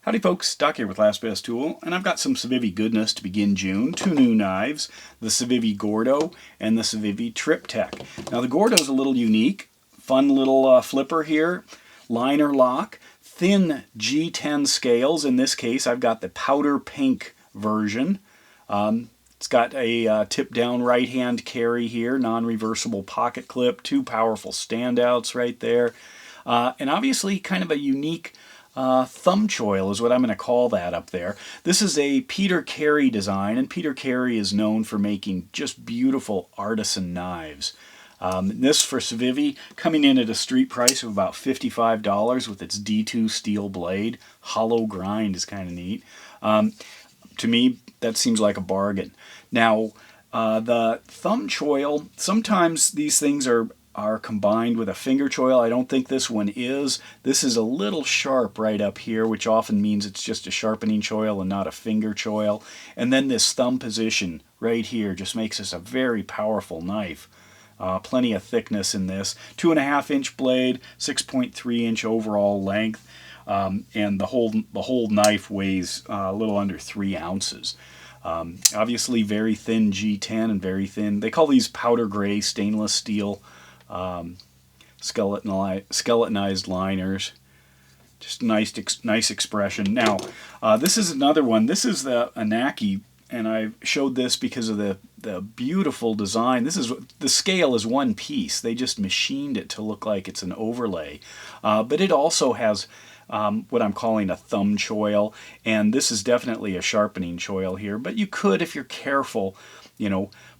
Howdy folks, Doc here with Last Best Tool, and I've got some Civivi goodness to begin June. Two new knives, the Civivi Gordo and the Civivi Triptych. Now the Gordo's a little unique, fun little flipper here, liner lock, thin G10 scales. In this case I've got the powder pink version. It's got a tip down right hand carry here, non-reversible pocket clip, two powerful standouts right there, and obviously kind of a unique thumb choil is what I'm going to call that up there. This is a Peter Carey design, and Peter Carey is known for making just beautiful artisan knives. This for Civivi coming in at a street price of about $55 with its D2 steel blade. Hollow grind is kind of neat. To me, that seems like a bargain. Now, the thumb choil, sometimes these things are combined with a finger choil. I don't think this one is. This is a little sharp right up here, which often means it's just a sharpening choil and not a finger choil. And then this thumb position right here just makes this a very powerful knife. Plenty of thickness in this. 2.5 inch blade, 6.3 inch overall length, and the whole knife weighs a little under 3 ounces. Obviously very thin G10 and very thin. They call these powder gray stainless steel skeletonized liners. Just nice expression. Now, this is another one. This is the Anaki, and I showed this because of the beautiful design. The scale is one piece. They just machined it to look like it's an overlay. But it also has what I'm calling a thumb choil, and this is definitely a sharpening choil here. But you could, if you're careful,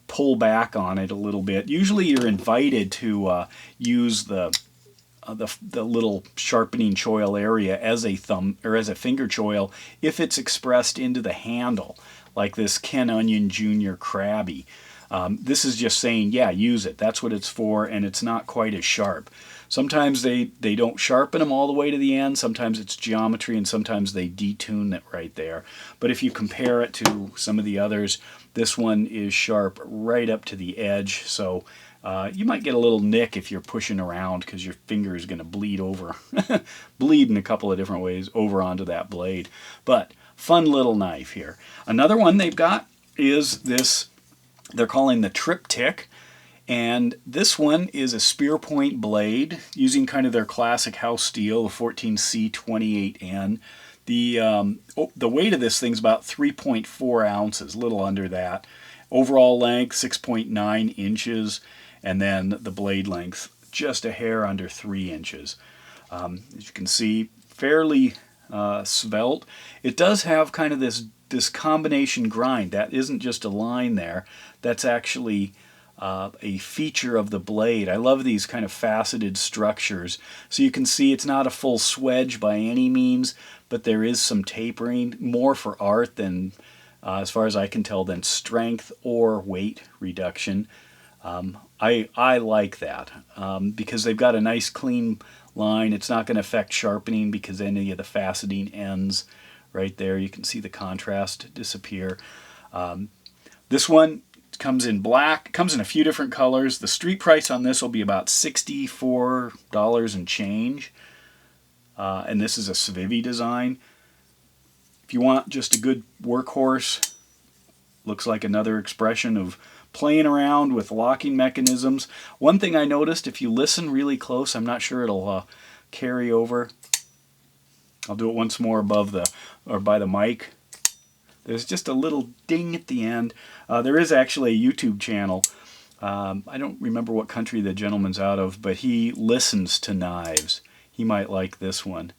pull back on it a little bit. Usually you're invited to use the little sharpening choil area as a thumb or as a finger choil if it's expressed into the handle, like this Ken Onion Jr. Krabby. This is just saying, yeah, use it. That's what it's for, and it's not quite as sharp. Sometimes they don't sharpen them all the way to the end. Sometimes it's geometry, and sometimes they detune it right there. But if you compare it to some of the others, this one is sharp right up to the edge. So you might get a little nick if you're pushing around because your finger is going to bleed over, bleed in a couple of different ways over onto that blade. But fun little knife here. Another one they've got is this, they're calling the Triptych. And this one is a spear point blade using kind of their classic house steel, the 14C28N. The weight of this thing's about 3.4 ounces, a little under that. Overall length 6.9 inches, and then the blade length just a hair under 3 inches. As you can see, fairly svelte. It does have kind of this combination grind. That isn't just a line there. That's actually a feature of the blade. I love these kind of faceted structures. So you can see it's not a full swedge by any means, but there is some tapering, more for art than, as far as I can tell, than strength or weight reduction. I like that because they've got a nice clean line. It's not going to affect sharpening because any of the faceting ends right there. You can see the contrast disappear. This one comes in black, comes in a few different colors. The street price on this will be about $64 and change. And this is a Civivi design. If you want just a good workhorse, looks like another expression of playing around with locking mechanisms. One thing I noticed, if you listen really close, I'm not sure it'll carry over. I'll do it once more above by the mic. There's just a little ding at the end. There is actually a YouTube channel. I don't remember what country the gentleman's out of, but he listens to knives. He might like this one.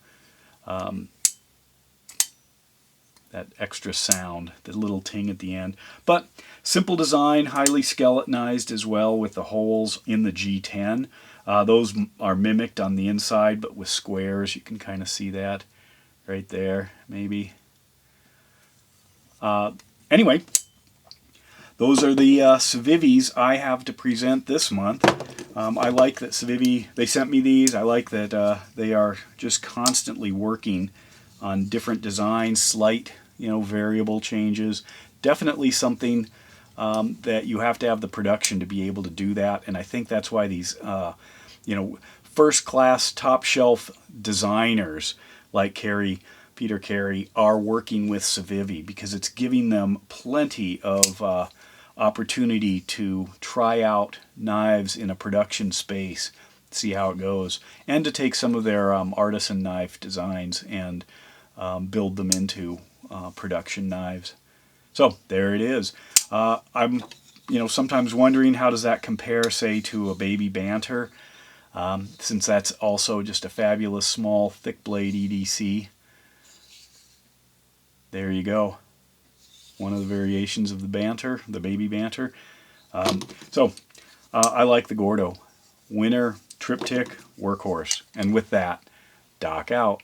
That extra sound, the little ting at the end. But simple design, highly skeletonized as well with the holes in the G10. Those are mimicked on the inside, but with squares. You can kind of see that right there, maybe. Anyway, those are the Civivis I have to present this month. I like that Civivi, they sent me these. I like that they are just constantly working on different designs, slight, variable changes. Definitely something that you have to have the production to be able to do that. And I think that's why these, first-class, top-shelf designers like Carey Peter Carey are working with Civivi, because it's giving them plenty of opportunity to try out knives in a production space, see how it goes, and to take some of their artisan knife designs and build them into production knives. So there it is. I'm sometimes wondering, how does that compare, say, to a baby Banter, since that's also just a fabulous small thick blade EDC. There you go. One of the variations of the Banter, the baby Banter. I like the Gordo. Winner, Triptych, workhorse. And with that, Doc out.